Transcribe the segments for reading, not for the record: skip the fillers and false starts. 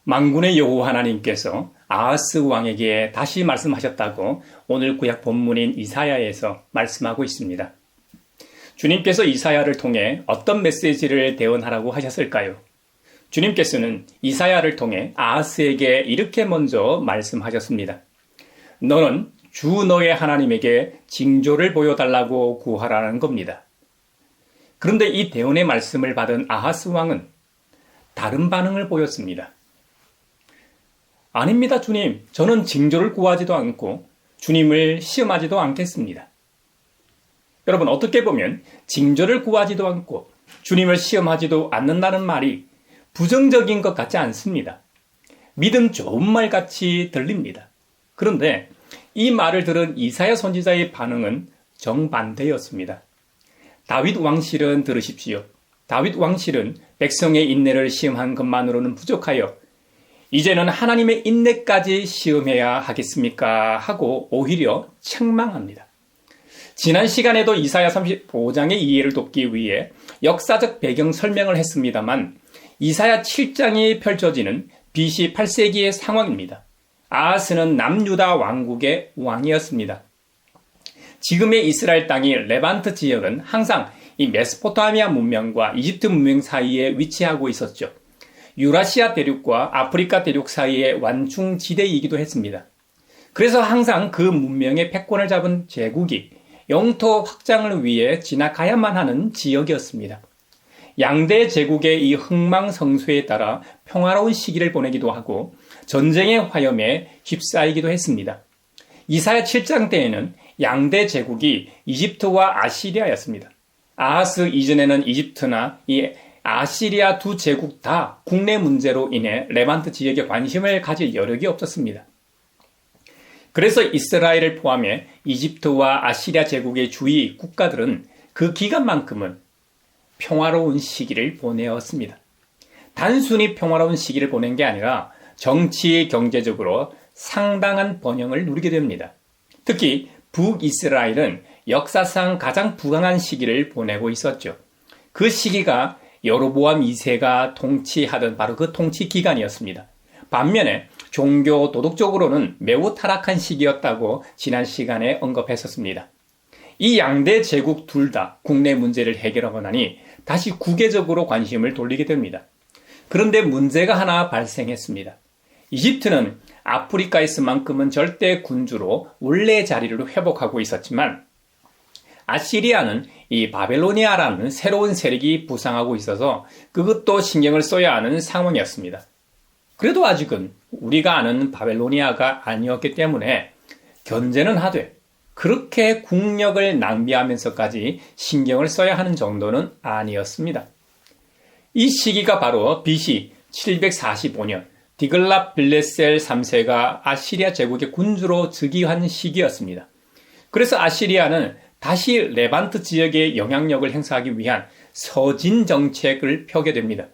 만군의 여호와 하나님께서 아하스 왕에게 다시 말씀하셨다고 오늘 구약 본문인 이사야에서 말씀하고 있습니다. 주님께서 이사야를 통해 어떤 메시지를 대언하라고 하셨을까요? 주님께서는 이사야를 통해 아하스에게 이렇게 먼저 말씀하셨습니다. 너는 주 너의 하나님에게 징조를 보여달라고 구하라는 겁니다. 그런데 이 대언의 말씀을 받은 아하스 왕은 다른 반응을 보였습니다. 아닙니다, 주님. 저는 징조를 구하지도 않고 주님을 시험하지도 않겠습니다. 여러분, 어떻게 보면 징조를 구하지도 않고 주님을 시험하지도 않는다는 말이 부정적인 것 같지 않습니다. 믿음 좋은 말 같이 들립니다. 그런데 이 말을 들은 이사야 선지자의 반응은 정반대였습니다. 다윗 왕실은 들으십시오. 다윗 왕실은 백성의 인내를 시험한 것만으로는 부족하여 이제는 하나님의 인내까지 시험해야 하겠습니까? 하고 오히려 책망합니다. 지난 시간에도 이사야 35장의 이해를 돕기 위해 역사적 배경 설명을 했습니다만 이사야 7장이 펼쳐지는 BC 8세기의 상황입니다. 아하스는 남유다 왕국의 왕이었습니다. 지금의 이스라엘 땅이 레반트 지역은 항상 이 메소포타미아 문명과 이집트 문명 사이에 위치하고 있었죠. 유라시아 대륙과 아프리카 대륙 사이의 완충지대이기도 했습니다. 그래서 항상 그 문명의 패권을 잡은 제국이 영토 확장을 위해 지나가야만 하는 지역이었습니다. 양대 제국의 이 흥망성쇠에 따라 평화로운 시기를 보내기도 하고 전쟁의 화염에 휩싸이기도 했습니다. 이사야 7장 때에는 양대 제국이 이집트와 아시리아였습니다. 아하스 이전에는 이집트나 이 아시리아 두 제국 다 국내 문제로 인해 레반트 지역에 관심을 가질 여력이 없었습니다. 그래서 이스라엘을 포함해 이집트와 아시리아 제국의 주위 국가들은 그 기간만큼은 평화로운 시기를 보내었습니다. 단순히 평화로운 시기를 보낸 게 아니라 정치, 경제적으로 상당한 번영을 누리게 됩니다. 특히 북이스라엘은 역사상 가장 부강한 시기를 보내고 있었죠. 그 시기가 여로보암 2세가 통치하던 바로 그 통치 기간이었습니다. 반면에 종교 도덕적으로는 매우 타락한 시기였다고 지난 시간에 언급했었습니다. 이 양대 제국 둘 다 국내 문제를 해결하고 나니 다시 국외적으로 관심을 돌리게 됩니다. 그런데 문제가 하나 발생했습니다. 이집트는 아프리카에서만큼은 절대 군주로 원래 자리를 회복하고 있었지만 아시리아는 이 바벨로니아라는 새로운 세력이 부상하고 있어서 그것도 신경을 써야 하는 상황이었습니다. 그래도 아직은 우리가 아는 바벨로니아가 아니었기 때문에 견제는 하되 그렇게 국력을 낭비하면서까지 신경을 써야 하는 정도는 아니었습니다. 이 시기가 바로 BC 745년 디글랏 빌레셀 3세가 아시리아 제국의 군주로 즉위한 시기였습니다. 그래서 아시리아는 다시 레반트 지역에 영향력을 행사하기 위한 서진 정책을 펴게 됩니다.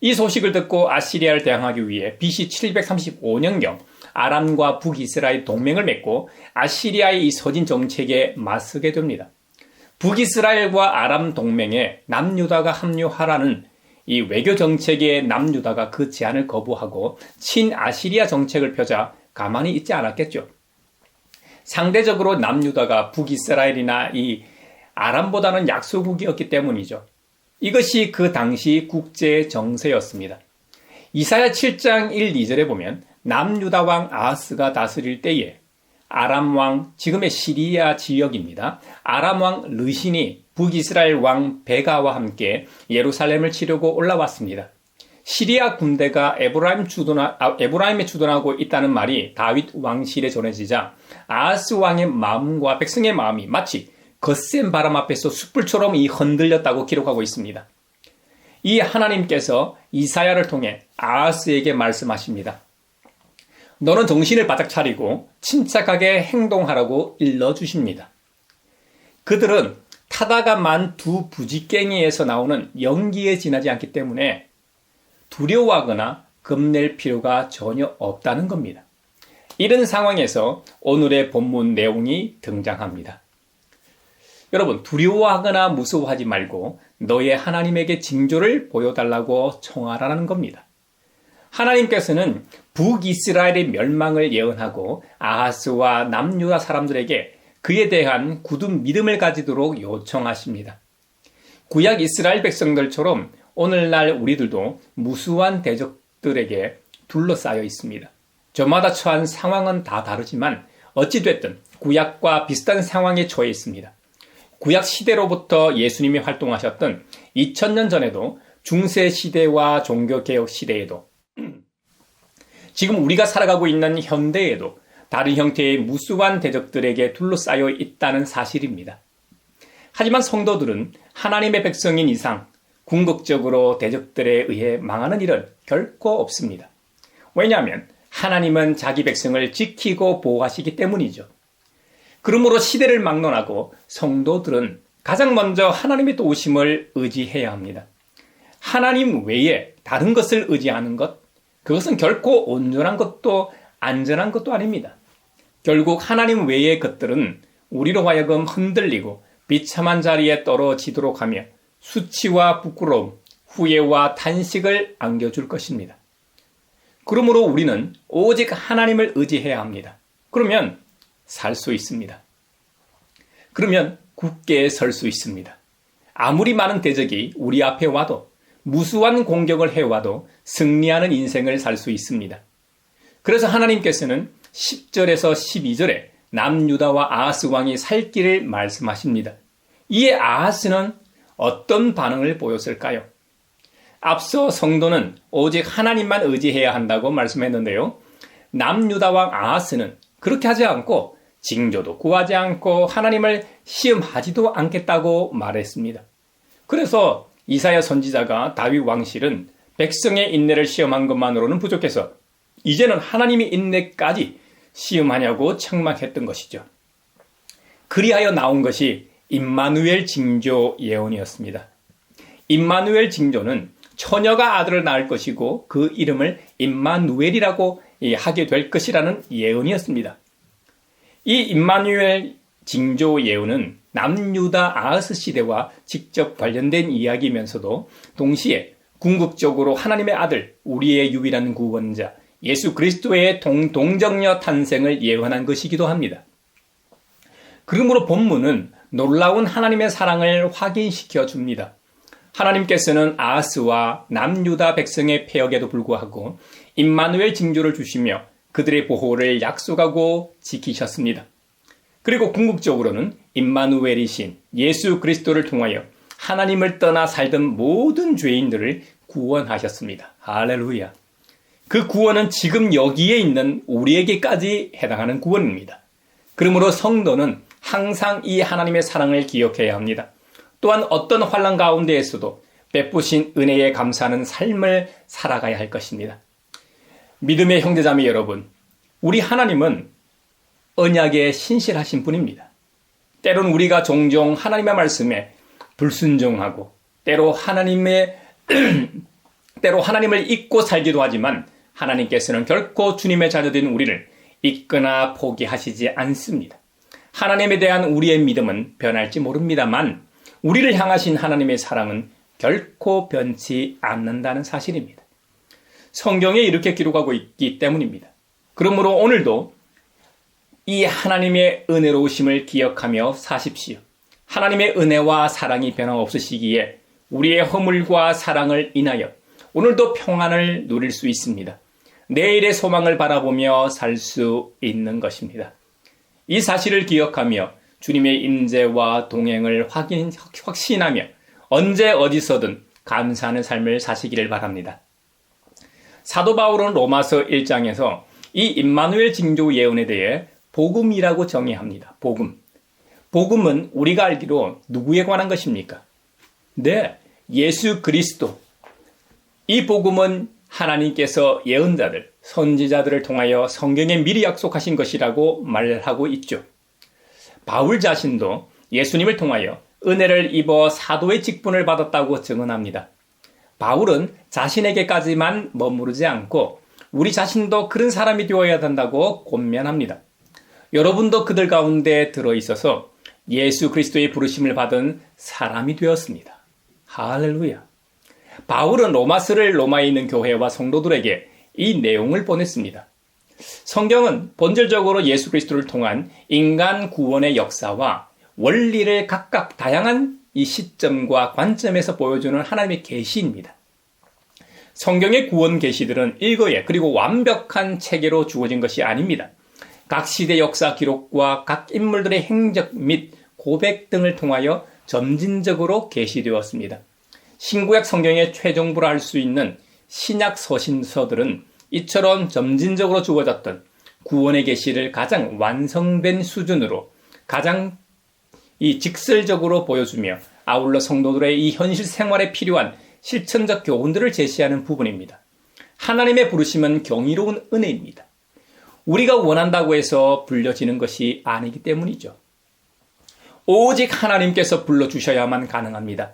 이 소식을 듣고 아시리아를 대항하기 위해 BC 735년경 아람과 북이스라엘 동맹을 맺고 아시리아의 이 서진 정책에 맞서게 됩니다. 북이스라엘과 아람 동맹에 남유다가 합류하라는 이 외교 정책에 남유다가 그 제안을 거부하고 친아시리아 정책을 펴자 가만히 있지 않았겠죠. 상대적으로 남유다가 북이스라엘이나 이 아람보다는 약소국이었기 때문이죠. 이것이 그 당시 국제 정세였습니다. 이사야 7장 1, 2절에 보면 남유다 왕 아하스가 다스릴 때에 아람 왕, 지금의 시리아 지역입니다. 아람 왕 르신이 북이스라엘 왕 베가와 함께 예루살렘을 치려고 올라왔습니다. 시리아 군대가 에브라임에 주둔하고 있다는 말이 다윗 왕실에 전해지자 아하스 왕의 마음과 백성의 마음이 마치 거센 바람 앞에서 숯불처럼 흔들렸다고 기록하고 있습니다. 이 하나님께서 이사야를 통해 아하스에게 말씀하십니다. 너는 정신을 바짝 차리고 침착하게 행동하라고 일러주십니다. 그들은 타다가 만 두 부지깽이에서 나오는 연기에 지나지 않기 때문에 두려워하거나 겁낼 필요가 전혀 없다는 겁니다. 이런 상황에서 오늘의 본문 내용이 등장합니다. 여러분, 두려워하거나 무서워하지 말고 너의 하나님에게 징조를 보여달라고 청하라는 겁니다. 하나님께서는 북이스라엘의 멸망을 예언하고 아하스와 남유다 사람들에게 그에 대한 굳은 믿음을 가지도록 요청하십니다. 구약 이스라엘 백성들처럼 오늘날 우리들도 무수한 대적들에게 둘러싸여 있습니다. 저마다 처한 상황은 다 다르지만 어찌됐든 구약과 비슷한 상황에 처해 있습니다. 구약 시대로부터 예수님이 활동하셨던 2000년 전에도 중세 시대와 종교개혁 시대에도 지금 우리가 살아가고 있는 현대에도 다른 형태의 무수한 대적들에게 둘러싸여 있다는 사실입니다. 하지만 성도들은 하나님의 백성인 이상 궁극적으로 대적들에 의해 망하는 일은 결코 없습니다. 왜냐하면 하나님은 자기 백성을 지키고 보호하시기 때문이죠. 그러므로 시대를 막론하고 성도들은 가장 먼저 하나님의 도우심을 의지해야 합니다. 하나님 외에 다른 것을 의지하는 것, 그것은 결코 온전한 것도 안전한 것도 아닙니다. 결국 하나님 외의 것들은 우리로 하여금 흔들리고 비참한 자리에 떨어지도록 하며 수치와 부끄러움, 후회와 탄식을 안겨줄 것입니다. 그러므로 우리는 오직 하나님을 의지해야 합니다. 그러면 살 수 있습니다. 그러면 굳게 설 수 있습니다. 아무리 많은 대적이 우리 앞에 와도 무수한 공격을 해와도 승리하는 인생을 살 수 있습니다. 그래서 하나님께서는 10절에서 12절에 남유다와 아하스 왕이 살 길을 말씀하십니다. 이에 아하스는 어떤 반응을 보였을까요? 앞서 성도는 오직 하나님만 의지해야 한다고 말씀했는데요. 남유다 왕 아하스는 그렇게 하지 않고 징조도 구하지 않고 하나님을 시험하지도 않겠다고 말했습니다. 그래서 이사야 선지자가 다윗 왕실은 백성의 인내를 시험한 것만으로는 부족해서 이제는 하나님의 인내까지 시험하냐고 책망했던 것이죠. 그리하여 나온 것이 임마누엘 징조 예언이었습니다. 임마누엘 징조는 처녀가 아들을 낳을 것이고 그 이름을 임마누엘이라고 하게 될 것이라는 예언이었습니다. 이 임마누엘 징조 예언은 남유다 아하스 시대와 직접 관련된 이야기이면서도 동시에 궁극적으로 하나님의 아들, 우리의 유일한 구원자 예수 그리스도의 동정녀 탄생을 예언한 것이기도 합니다. 그러므로 본문은 놀라운 하나님의 사랑을 확인시켜 줍니다. 하나님께서는 아하스와 남유다 백성의 패역에도 불구하고 임마누엘 징조를 주시며 그들의 보호를 약속하고 지키셨습니다. 그리고 궁극적으로는 임마누엘이신 예수 그리스도를 통하여 하나님을 떠나 살던 모든 죄인들을 구원하셨습니다. 할렐루야. 그 구원은 지금 여기에 있는 우리에게까지 해당하는 구원입니다. 그러므로 성도는 항상 이 하나님의 사랑을 기억해야 합니다. 또한 어떤 환난 가운데에서도 베푸신 은혜에 감사하는 삶을 살아가야 할 것입니다. 믿음의 형제자매 여러분, 우리 하나님은 언약에 신실하신 분입니다. 때론 우리가 종종 하나님의 말씀에 불순종하고 때로 하나님을 잊고 살기도 하지만 하나님께서는 결코 주님의 자녀된 우리를 잊거나 포기하시지 않습니다. 하나님에 대한 우리의 믿음은 변할지 모릅니다만 우리를 향하신 하나님의 사랑은 결코 변치 않는다는 사실입니다. 성경에 이렇게 기록하고 있기 때문입니다. 그러므로 오늘도 이 하나님의 은혜로우심을 기억하며 사십시오. 하나님의 은혜와 사랑이 변함없으시기에 우리의 허물과 사랑을 인하여 오늘도 평안을 누릴 수 있습니다. 내일의 소망을 바라보며 살 수 있는 것입니다. 이 사실을 기억하며 주님의 임재와 동행을 확신하며 언제 어디서든 감사하는 삶을 사시기를 바랍니다. 사도 바울은 로마서 1장에서 이 임마누엘 징조 예언에 대해 복음이라고 정의합니다. 복음. 복음은 우리가 알기로 누구에 관한 것입니까? 네, 예수 그리스도. 이 복음은 하나님께서 예언자들, 선지자들을 통하여 성경에 미리 약속하신 것이라고 말하고 있죠. 바울 자신도 예수님을 통하여 은혜를 입어 사도의 직분을 받았다고 증언합니다. 바울은 자신에게까지만 머무르지 않고 우리 자신도 그런 사람이 되어야 된다고 권면합니다. 여러분도 그들 가운데 들어있어서 예수 그리스도의 부르심을 받은 사람이 되었습니다. 할렐루야. 바울은 로마서를 로마에 있는 교회와 성도들에게 이 내용을 보냈습니다. 성경은 본질적으로 예수 그리스도를 통한 인간 구원의 역사와 원리를 각각 다양한 이 시점과 관점에서 보여주는 하나님의 계시입니다. 성경의 구원 계시들은 일거예 그리고 완벽한 체계로 주어진 것이 아닙니다. 각 시대 역사 기록과 각 인물들의 행적 및 고백 등을 통하여 점진적으로 계시되었습니다. 신구약 성경의 최종부라 할 수 있는 신약 서신서들은 이처럼 점진적으로 주어졌던 구원의 계시를 가장 완성된 수준으로 가장 직설적으로 보여주며 아울러 성도들의 이 현실 생활에 필요한 실천적 교훈들을 제시하는 부분입니다. 하나님의 부르심은 경이로운 은혜입니다. 우리가 원한다고 해서 불려지는 것이 아니기 때문이죠. 오직 하나님께서 불러주셔야만 가능합니다.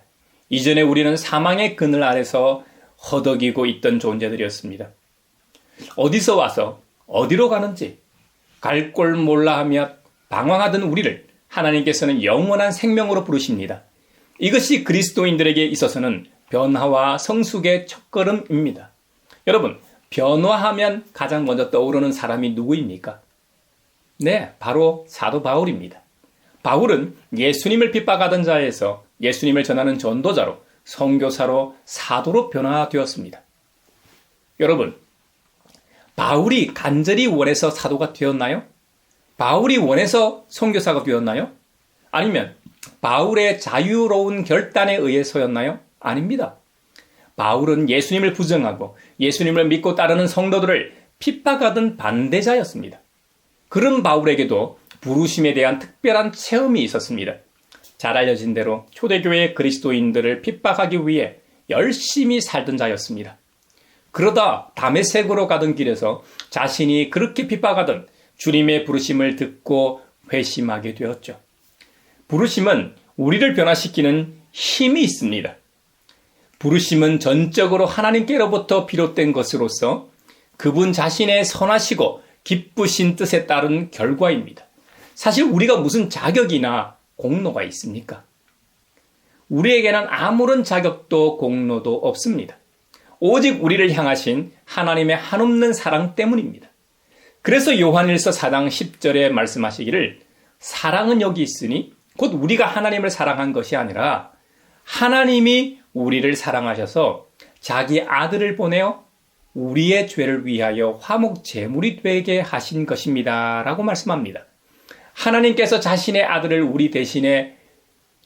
이전에 우리는 사망의 그늘 아래서 허덕이고 있던 존재들이었습니다. 어디서 와서 어디로 가는지 갈 꼴 몰라 하며 방황하던 우리를 하나님께서는 영원한 생명으로 부르십니다. 이것이 그리스도인들에게 있어서는 변화와 성숙의 첫걸음입니다. 여러분, 변화하면 가장 먼저 떠오르는 사람이 누구입니까? 네, 바로 사도 바울입니다. 바울은 예수님을 핍박하던 자에서 예수님을 전하는 전도자로, 선교사로, 사도로 변화되었습니다. 여러분, 바울이 간절히 원해서 사도가 되었나요? 바울이 원해서 선교사가 되었나요? 아니면 바울의 자유로운 결단에 의해서였나요? 아닙니다. 바울은 예수님을 부정하고 예수님을 믿고 따르는 성도들을 핍박하던 반대자였습니다. 그런 바울에게도 부르심에 대한 특별한 체험이 있었습니다. 잘 알려진 대로 초대교회 그리스도인들을 핍박하기 위해 열심히 살던 자였습니다. 그러다 다메섹으로 가던 길에서 자신이 그렇게 핍박하던 주님의 부르심을 듣고 회심하게 되었죠. 부르심은 우리를 변화시키는 힘이 있습니다. 부르심은 전적으로 하나님께로부터 비롯된 것으로서 그분 자신의 선하시고 기쁘신 뜻에 따른 결과입니다. 사실 우리가 무슨 자격이나 공로가 있습니까? 우리에게는 아무런 자격도 공로도 없습니다. 오직 우리를 향하신 하나님의 한없는 사랑 때문입니다. 그래서 요한일서 4장 10절에 말씀하시기를 사랑은 여기 있으니 곧 우리가 하나님을 사랑한 것이 아니라 하나님이 우리를 사랑하셔서 자기 아들을 보내어 우리의 죄를 위하여 화목 제물이 되게 하신 것입니다. 라고 말씀합니다. 하나님께서 자신의 아들을 우리 대신에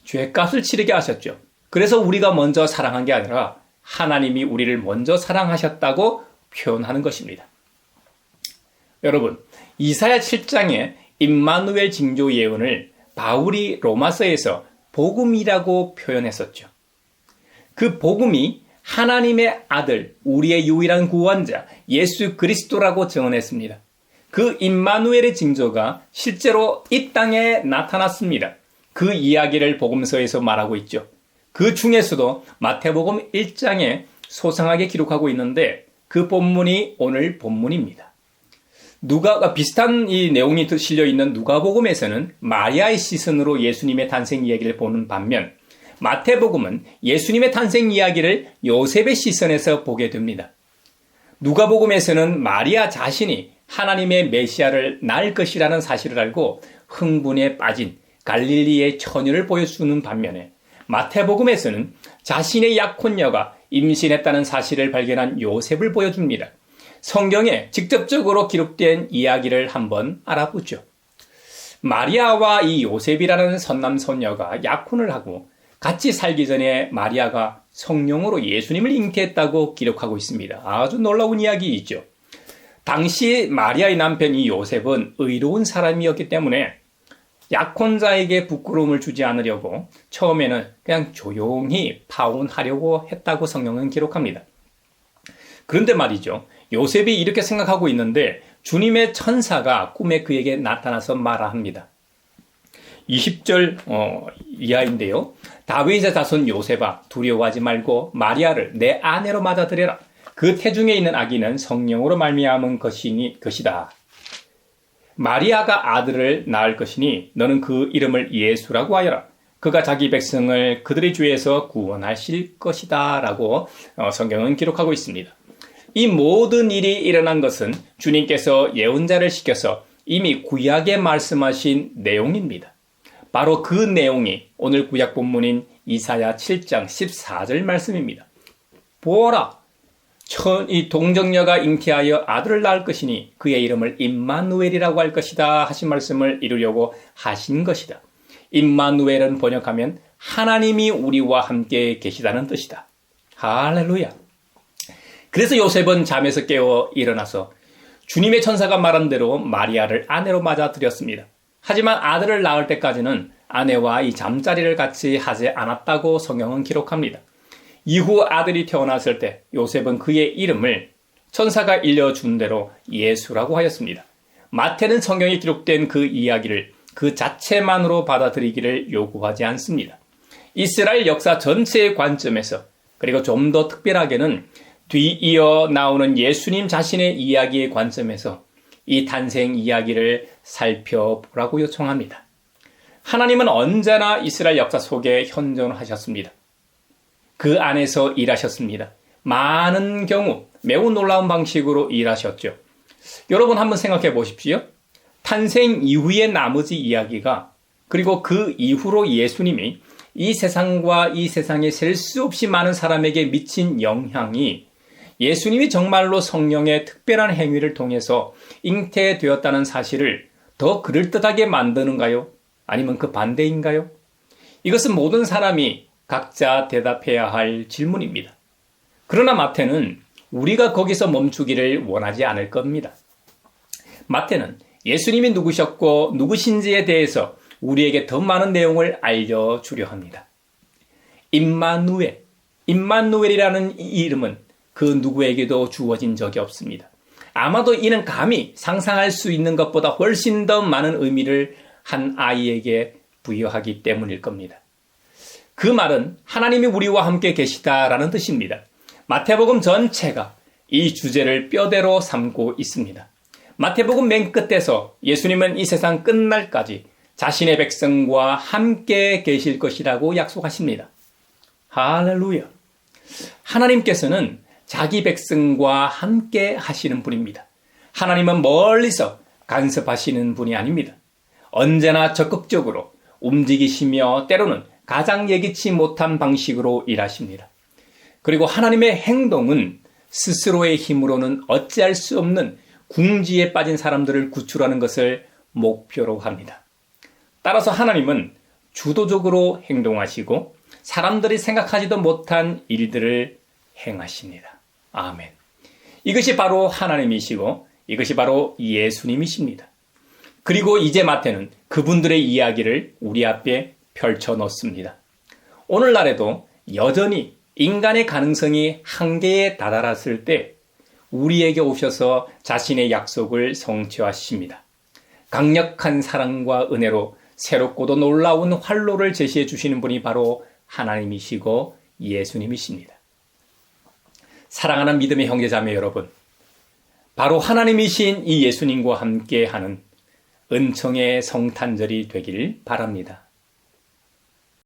죄값을 치르게 하셨죠. 그래서 우리가 먼저 사랑한 게 아니라 하나님이 우리를 먼저 사랑하셨다고 표현하는 것입니다. 여러분, 이사야 7장의 임마누엘 징조 예언을 바울이 로마서에서 복음이라고 표현했었죠. 그 복음이 하나님의 아들, 우리의 유일한 구원자 예수 그리스도라고 증언했습니다. 그 임마누엘의 징조가 실제로 이 땅에 나타났습니다. 그 이야기를 복음서에서 말하고 있죠. 그 중에서도 마태복음 1장에 소상하게 기록하고 있는데 그 본문이 오늘 본문입니다. 비슷한 이 내용이 실려 있는 누가복음에서는 마리아의 시선으로 예수님의 탄생 이야기를 보는 반면 마태복음은 예수님의 탄생 이야기를 요셉의 시선에서 보게 됩니다. 누가복음에서는 마리아 자신이 하나님의 메시아를 낳을 것이라는 사실을 알고 흥분에 빠진 갈릴리의 처녀를 보여주는 반면에 마태복음에서는 자신의 약혼녀가 임신했다는 사실을 발견한 요셉을 보여줍니다. 성경에 직접적으로 기록된 이야기를 한번 알아보죠. 마리아와 이 요셉이라는 선남선녀가 약혼을 하고 같이 살기 전에 마리아가 성령으로 예수님을 잉태했다고 기록하고 있습니다. 아주 놀라운 이야기이죠. 당시 마리아의 남편 이 요셉은 의로운 사람이었기 때문에 약혼자에게 부끄러움을 주지 않으려고 처음에는 그냥 조용히 파혼하려고 했다고 성경은 기록합니다. 그런데 말이죠. 요셉이 이렇게 생각하고 있는데 주님의 천사가 꿈에 그에게 나타나서 말합니다. 20절 이하인데요. 다윗의 자손 요셉아 두려워하지 말고 마리아를 내 아내로 맞아들여라. 그 태중에 있는 아기는 성령으로 말미암은 것이다. 마리아가 아들을 낳을 것이니 너는 그 이름을 예수라고 하여라. 그가 자기 백성을 그들의 죄에서 구원하실 것이다. 라고 성경은 기록하고 있습니다. 이 모든 일이 일어난 것은 주님께서 예언자를 시켜서 이미 구약에 말씀하신 내용입니다. 바로 그 내용이 오늘 구약 본문인 이사야 7장 14절 말씀입니다. 보아라, 이 동정녀가 잉태하여 아들을 낳을 것이니 그의 이름을 임마누엘이라고 할 것이다 하신 말씀을 이루려고 하신 것이다. 임마누엘은 번역하면 하나님이 우리와 함께 계시다는 뜻이다. 할렐루야. 그래서 요셉은 잠에서 깨어 일어나서 주님의 천사가 말한 대로 마리아를 아내로 맞아들였습니다. 하지만 아들을 낳을 때까지는 아내와 이 잠자리를 같이 하지 않았다고 성경은 기록합니다. 이후 아들이 태어났을 때 요셉은 그의 이름을 천사가 일러준 대로 예수라고 하였습니다. 마태는 성경에 기록된 그 이야기를 그 자체만으로 받아들이기를 요구하지 않습니다. 이스라엘 역사 전체의 관점에서, 그리고 좀 더 특별하게는 뒤이어 나오는 예수님 자신의 이야기의 관점에서 이 탄생 이야기를 살펴보라고 요청합니다. 하나님은 언제나 이스라엘 역사 속에 현존하셨습니다. 그 안에서 일하셨습니다. 많은 경우 매우 놀라운 방식으로 일하셨죠. 여러분 한번 생각해 보십시오. 탄생 이후의 나머지 이야기가, 그리고 그 이후로 예수님이 이 세상과 이 세상에 셀 수 없이 많은 사람에게 미친 영향이 예수님이 정말로 성령의 특별한 행위를 통해서 잉태되었다는 사실을 더 그럴듯하게 만드는가요? 아니면 그 반대인가요? 이것은 모든 사람이 각자 대답해야 할 질문입니다. 그러나 마태는 우리가 거기서 멈추기를 원하지 않을 겁니다. 마태는 예수님이 누구셨고 누구신지에 대해서 우리에게 더 많은 내용을 알려주려 합니다. 임마누엘이라는 이 이름은 그 누구에게도 주어진 적이 없습니다. 아마도 이는 감히 상상할 수 있는 것보다 훨씬 더 많은 의미를 한 아이에게 부여하기 때문일 겁니다. 그 말은 하나님이 우리와 함께 계시다라는 뜻입니다. 마태복음 전체가 이 주제를 뼈대로 삼고 있습니다. 마태복음 맨 끝에서 예수님은 이 세상 끝날까지 자신의 백성과 함께 계실 것이라고 약속하십니다. 할렐루야. 하나님께서는 자기 백성과 함께 하시는 분입니다. 하나님은 멀리서 간섭하시는 분이 아닙니다. 언제나 적극적으로 움직이시며 때로는 가장 예기치 못한 방식으로 일하십니다. 그리고 하나님의 행동은 스스로의 힘으로는 어찌할 수 없는 궁지에 빠진 사람들을 구출하는 것을 목표로 합니다. 따라서 하나님은 주도적으로 행동하시고 사람들이 생각하지도 못한 일들을 행하십니다. 아멘. 이것이 바로 하나님이시고 이것이 바로 예수님이십니다. 그리고 이제 마태는 그분들의 이야기를 우리 앞에 펼쳐 놓습니다. 오늘날에도 여전히 인간의 가능성이 한계에 다다랐을 때 우리에게 오셔서 자신의 약속을 성취하십니다. 강력한 사랑과 은혜로 새롭고도 놀라운 활로를 제시해 주시는 분이 바로 하나님이시고 예수님이십니다. 사랑하는 믿음의 형제자매 여러분, 바로 하나님이신 이 예수님과 함께하는 은총의 성탄절이 되길 바랍니다.